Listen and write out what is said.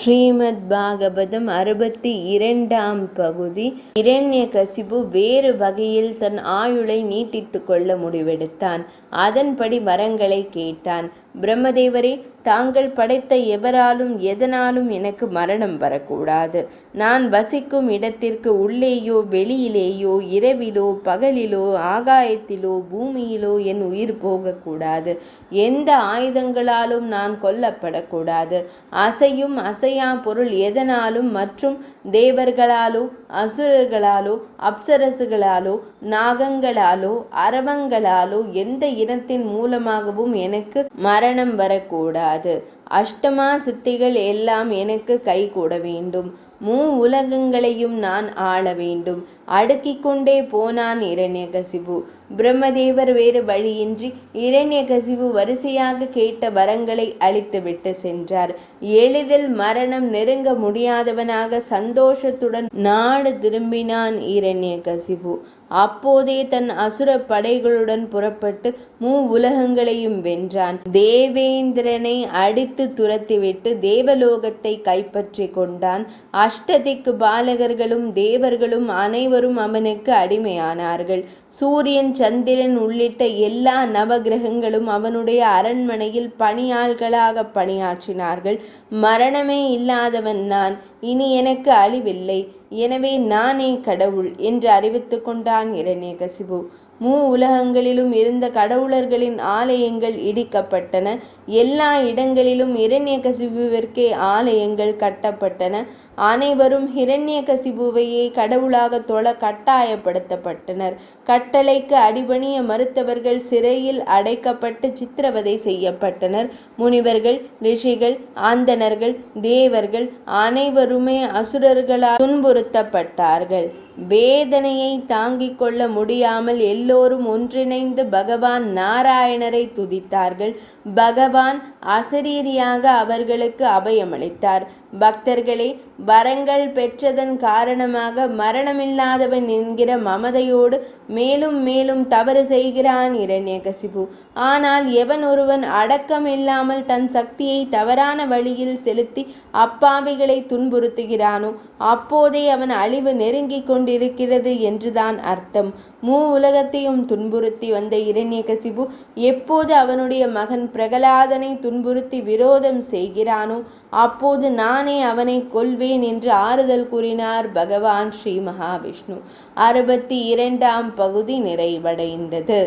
ஸ்ரீமத் பாகவதம் 62ஆம் பகுதி. இரண்யகசிபு வேறு வகையில் தன் ஆயுளை நீட்டித்து கொள்ள முடிவெடுத்தான். அதன்படி வரங்களை கேட்டான். பிரம்மதேவரே, தாங்கள் படைத்த எவராலும் எதனாலும் எனக்கு மரணம் வரக்கூடாது. நான் வசிக்கும் இடத்திற்கு உள்ளேயோ வெளியிலேயோ, இரவிலோ பகலிலோ, ஆகாயத்திலோ பூமியிலோ என் உயிர் போகக்கூடாது. எந்த ஆயுதங்களாலும் நான் கொல்லப்படக்கூடாது. அசையும் அசையா பொருள் எதனாலும், மற்றும் தேவர்களாலோ அசுரர்களாலோ அப்சரசுகளாலோ நாகங்களாலோ அரவங்களாலோ எந்த இனத்தின் மூலமாகவும் எனக்கு மரணம் வரக்கூடாது. அஷ்டமா சித்திகள் எல்லாம் எனக்கு கைகூட வேண்டும். உலகங்களையும் நான் ஆள வேண்டும். அடுக்கிக் கொண்டே போனான் இரண்யகசிபு. பிரம்மதேவர் வேறு வழியின்றி இரண்யகசிபு வரிசையாக கேட்ட வரங்களை அளித்துவிட்டு சென்றார். எளிதில் மரணம் நெருங்க முடியாதவனாக சந்தோஷத்துடன் நாடு திரும்பினான் இரண்யகசிபு. அப்போதே தன் அசுர படைகளுடன் புறப்பட்டு உலகங்களையும் வென்றான். தேவேந்திரனை அடித்து துரத்திவிட்டு தேவலோகத்தை கைப்பற்றி கொண்டான். அஷ்டதிக்கு பாலகர்களும் தேவர்களும் அனைவரும் அவனுக்கு அடிமையானார்கள். சூரியன் சந்திரன் உள்ளிட்ட எல்லா நவகிரகங்களும் அவனுடைய அரண்மனையில் பணியாள்களாக பணியாற்றினார்கள். மரணமே இல்லாதவன் நான், இனி எனக்கு அழிவில்லை, எனவே நானே கடவுள் என்று அறிவித்து கொண்டான் இரண்யகசிபு. உலகங்களிலும் இருந்த கடவுளர்களின் ஆலயங்கள் இடிக்கப்பட்டன. எல்லா இடங்களிலும் இரண்யகசிபுவிற்கே ஆலயங்கள் கட்டப்பட்டன. அனைவரும் இரண்யகசிபுவையே கடவுளாக தொழ கட்டாயப்படுத்தப்பட்டனர். கட்டளைக்கு அடிபணிய மறுத்தவர்கள் சிறையில் அடைக்கப்பட்டு சித்திரவதை செய்யப்பட்டனர். முனிவர்கள், ரிஷிகள், ஆந்தனர்கள், தேவர்கள் அனைவருமே அசுரர்களால் துன்புறுத்தப்பட்டார்கள். வேதனையை தாங்கிக் கொள்ள முடியாமல் எல்லோரும் ஒன்றிணைந்து பகவான் நாராயணரை துதித்தார்கள். பகவான் அசரீரியாக அவர்களுக்கு அபயமளித்தார். பக்தர்களே, வரங்கள் பெற்றதன் காரணமாக மரணமில்லாதவன் என்கிற மமதையோடு மேலும் மேலும் தவறு செய்கிறான் இரண்யகசிபு. ஆனால் எவன் ஒருவன் அடக்கம் இல்லாமல் தன் சக்தியை தவறான வழியில் செலுத்தி அப்பாவிகளை துன்புறுத்துகிறானோ அப்போதே அவன் அழிவு நெருங்கிக் கொண்டிருக்கிறது என்றுதான் அர்த்தம். உலகத்தையும் துன்புறுத்தி வந்த இரண்யகசிபு எப்போது அவனுடைய மகன் பிரகலாதனை துன்புறுத்தி விரோதம் செய்கிறானோ அப்போது நானே அவனை கொல்வேன் என்று ஆறுதல் கூறினார் பகவான் ஸ்ரீ மகாவிஷ்ணு. 62ஆம் பகுதி நிறைவடைந்தது.